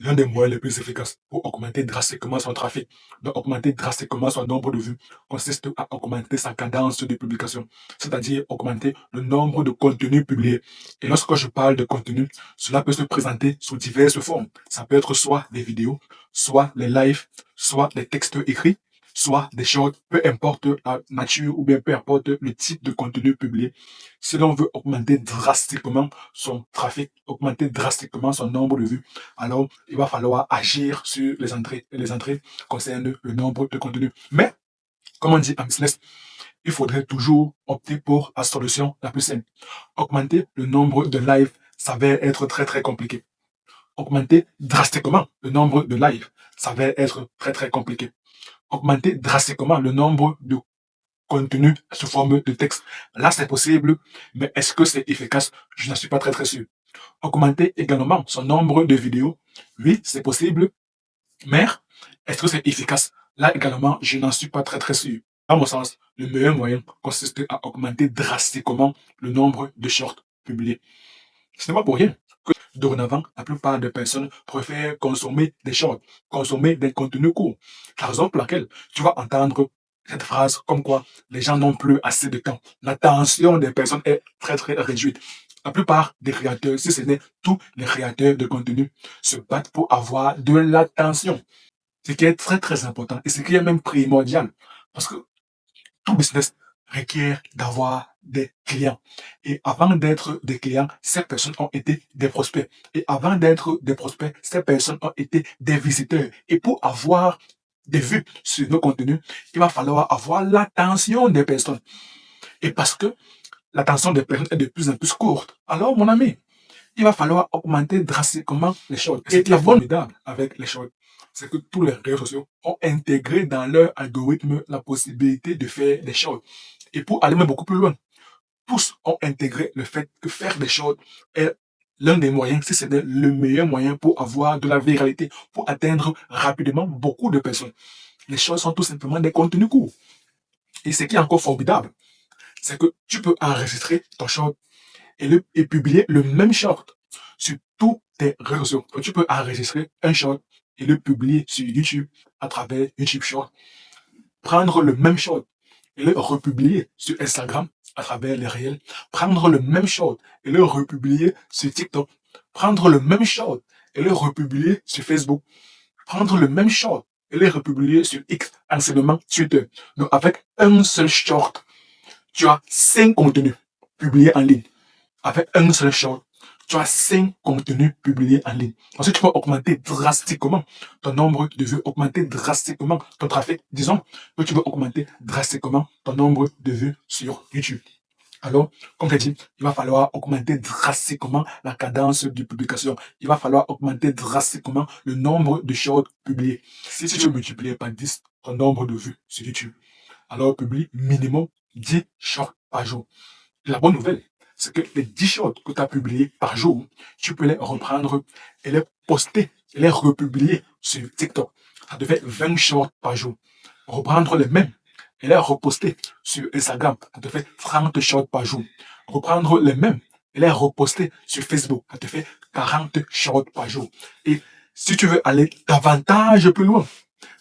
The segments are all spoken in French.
L'un des moyens les plus efficaces pour augmenter drastiquement son trafic, donc augmenter drastiquement son nombre de vues, consiste à augmenter sa cadence de publication, c'est-à-dire augmenter le nombre de contenus publiés. Et lorsque je parle de contenu, cela peut se présenter sous diverses formes. Ça peut être soit des vidéos, soit les lives, soit des textes écrits, soit des shorts, peu importe la nature ou bien peu importe le type de contenu publié. Si l'on veut augmenter drastiquement son trafic, augmenter drastiquement son nombre de vues, alors il va falloir agir sur les entrées. Et les entrées concernent le nombre de contenus. Mais, comme on dit en business, il faudrait toujours opter pour la solution la plus simple. Augmenter le nombre de lives, ça va être très très compliqué. Augmenter drastiquement le nombre de lives, ça va être très très compliqué. Augmenter drastiquement le nombre de contenus sous forme de texte. Là, c'est possible, mais est-ce que c'est efficace? Je n'en suis pas très très sûr. Augmenter également son nombre de vidéos. Oui, c'est possible, mais est-ce que c'est efficace? Là également, je n'en suis pas très très sûr. À mon sens, le meilleur moyen consiste à augmenter drastiquement le nombre de shorts publiés. Ce n'est pas pour rien que dorénavant, la plupart des personnes préfèrent consommer des shorts, consommer des contenus courts. La raison pour laquelle tu vas entendre cette phrase comme quoi les gens n'ont plus assez de temps. L'attention des personnes est très très réduite. La plupart des créateurs, si ce n'est tous les créateurs de contenu, se battent pour avoir de l'attention. Ce qui est très très important et ce qui est même primordial. Parce que tout business requiert d'avoir des clients. Et avant d'être des clients, ces personnes ont été des prospects. Et avant d'être des prospects, ces personnes ont été des visiteurs. Et pour avoir des vues sur nos contenus, il va falloir avoir l'attention des personnes. Et parce que l'attention des personnes est de plus en plus courte. Alors, mon ami, il va falloir augmenter drastiquement les choses. Et la bonne formidable avec les choses, c'est que tous les réseaux sociaux ont intégré dans leur algorithme la possibilité de faire des choses. Et pour aller même beaucoup plus loin, tous ont intégré le fait que faire des choses est l'un des moyens, si ce n'est le meilleur moyen pour avoir de la viralité, pour atteindre rapidement beaucoup de personnes. Les choses sont tout simplement des contenus courts. Et ce qui est encore formidable, c'est que tu peux enregistrer ton short et publier le même short sur tous tes réseaux sociaux. Donc, tu peux enregistrer un short et le publier sur YouTube à travers YouTube Short. Prendre le même short et le republier sur Instagram à travers les réels. Prendre le même short et le republier sur TikTok. Prendre le même short et le republier sur Facebook. Prendre le même short et le republier sur X, anciennement Twitter. Donc, avec un seul short, tu as 5 contenus publiés en ligne. Avec un seul short, tu as 5 contenus publiés en ligne. Ensuite, tu peux augmenter drastiquement ton nombre de vues, augmenter drastiquement ton trafic. Disons que tu veux augmenter drastiquement ton nombre de vues sur YouTube. Alors, comme je l'ai dit, il va falloir augmenter drastiquement la cadence de publication. Il va falloir augmenter drastiquement le nombre de shorts publiés. Si tu veux multiplier par 10 ton nombre de vues sur YouTube, alors publie minimum 10 shorts par jour. La bonne nouvelle, c'est que les 10 shorts que tu as publiés par jour, tu peux les reprendre et les poster, et les republier sur TikTok. Ça te fait 20 shorts par jour. Reprendre les mêmes et les reposter sur Instagram. Ça te fait 30 shorts par jour. Reprendre les mêmes et les reposter sur Facebook. Ça te fait 40 shorts par jour. Et si tu veux aller davantage plus loin,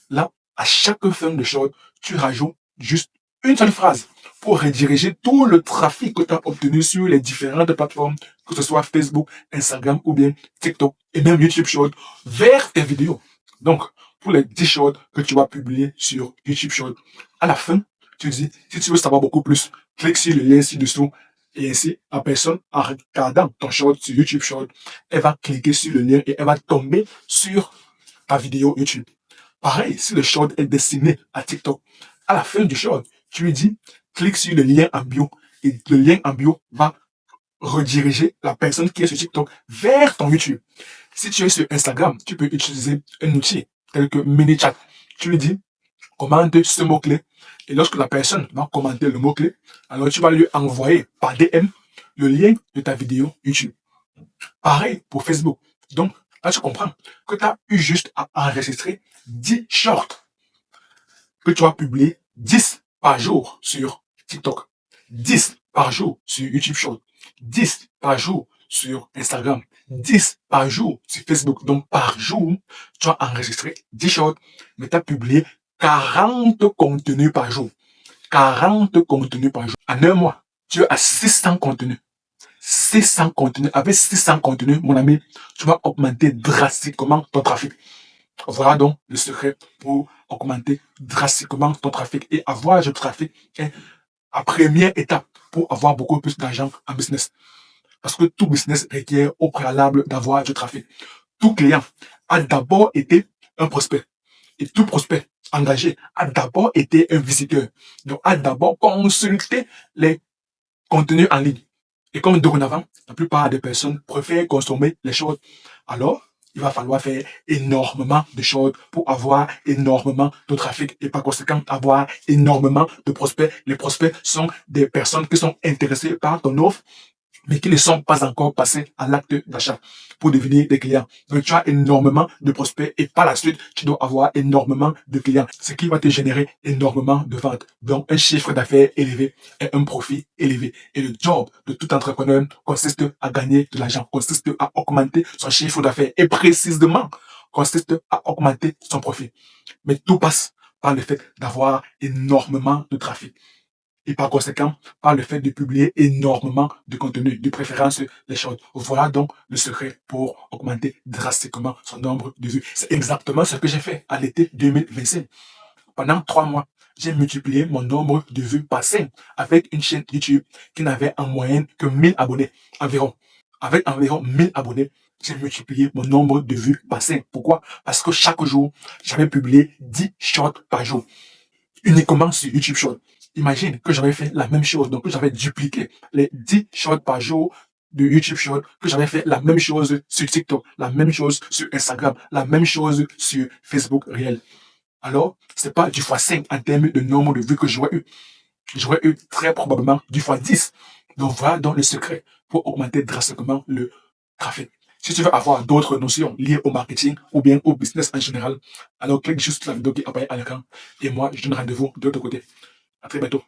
là, à chaque fin de short, tu rajoutes juste une seule phrase pour rediriger tout le trafic que tu as obtenu sur les différentes plateformes, que ce soit Facebook, Instagram ou bien TikTok et même YouTube Short, vers tes vidéos. Donc, pour les 10 shorts que tu vas publier sur YouTube Short, à la fin, tu dis, si tu veux savoir beaucoup plus, clique sur le lien ci-dessous et ainsi, la personne, en regardant ton short sur YouTube Short, elle va cliquer sur le lien et elle va tomber sur ta vidéo YouTube. Pareil, si le short est destiné à TikTok, à la fin du short, tu lui dis, clique sur le lien en bio. Et le lien en bio va rediriger la personne qui est sur TikTok vers ton YouTube. Si tu es sur Instagram, tu peux utiliser un outil tel que MiniChat. Tu lui dis, commente ce mot-clé. Et lorsque la personne va commenter le mot-clé, alors tu vas lui envoyer par DM le lien de ta vidéo YouTube. Pareil pour Facebook. Donc, là, tu comprends que tu as eu juste à enregistrer 10 shorts que tu vas publier 10 par jour sur TikTok, 10 par jour sur YouTube Short, 10 par jour sur Instagram, 10 par jour sur Facebook. Donc, par jour, tu as enregistré 10 shorts, mais tu as publié 40 contenus par jour. 40 contenus par jour. En un mois, tu as 600 contenus. 600 contenus. Avec 600 contenus, mon ami, tu vas augmenter drastiquement ton trafic. Voilà donc le secret pour augmenter drastiquement ton trafic. Et avoir du trafic est la première étape pour avoir beaucoup plus d'argent en business. Parce que tout business requiert au préalable d'avoir du trafic. Tout client a d'abord été un prospect. Et tout prospect engagé a d'abord été un visiteur. Donc, a d'abord consulté les contenus en ligne. Et comme dorénavant, la plupart des personnes préfèrent consommer les choses, alors il va falloir faire énormément de choses pour avoir énormément de trafic et par conséquent avoir énormément de prospects. Les prospects sont des personnes qui sont intéressées par ton offre, mais qui ne sont pas encore passés à l'acte d'achat pour devenir des clients. Donc, tu as énormément de prospects et par la suite, tu dois avoir énormément de clients, ce qui va te générer énormément de ventes. Donc, un chiffre d'affaires élevé et un profit élevé. Et le job de tout entrepreneur consiste à gagner de l'argent, consiste à augmenter son chiffre d'affaires et précisément consiste à augmenter son profit. Mais tout passe par le fait d'avoir énormément de trafic. Et par conséquent, par le fait de publier énormément de contenu, de préférence les choses. Voilà donc le secret pour augmenter drastiquement son nombre de vues. C'est exactement ce que j'ai fait à l'été 2025. Pendant 3 mois, j'ai multiplié mon nombre de vues par 5 avec une chaîne YouTube qui n'avait en moyenne que 1000 abonnés environ. Avec environ 1000 abonnés, j'ai multiplié mon nombre de vues par 5. Pourquoi? Parce que chaque jour, j'avais publié 10 shorts par jour. Uniquement sur YouTube Short. Imagine que j'avais fait la même chose, donc que j'avais dupliqué les 10 shorts par jour de YouTube Short, que j'avais fait la même chose sur TikTok, la même chose sur Instagram, la même chose sur Facebook réel. Alors, c'est pas du x5 en termes de nombre de vues que j'aurais eu. J'aurais eu très probablement du x10. Donc voilà donc le secret pour augmenter drastiquement le trafic. Si tu veux avoir d'autres notions liées au marketing ou bien au business en général, alors clique juste sur la vidéo qui apparaît à l'écran et moi, je donne rendez-vous de l'autre côté. À très bientôt.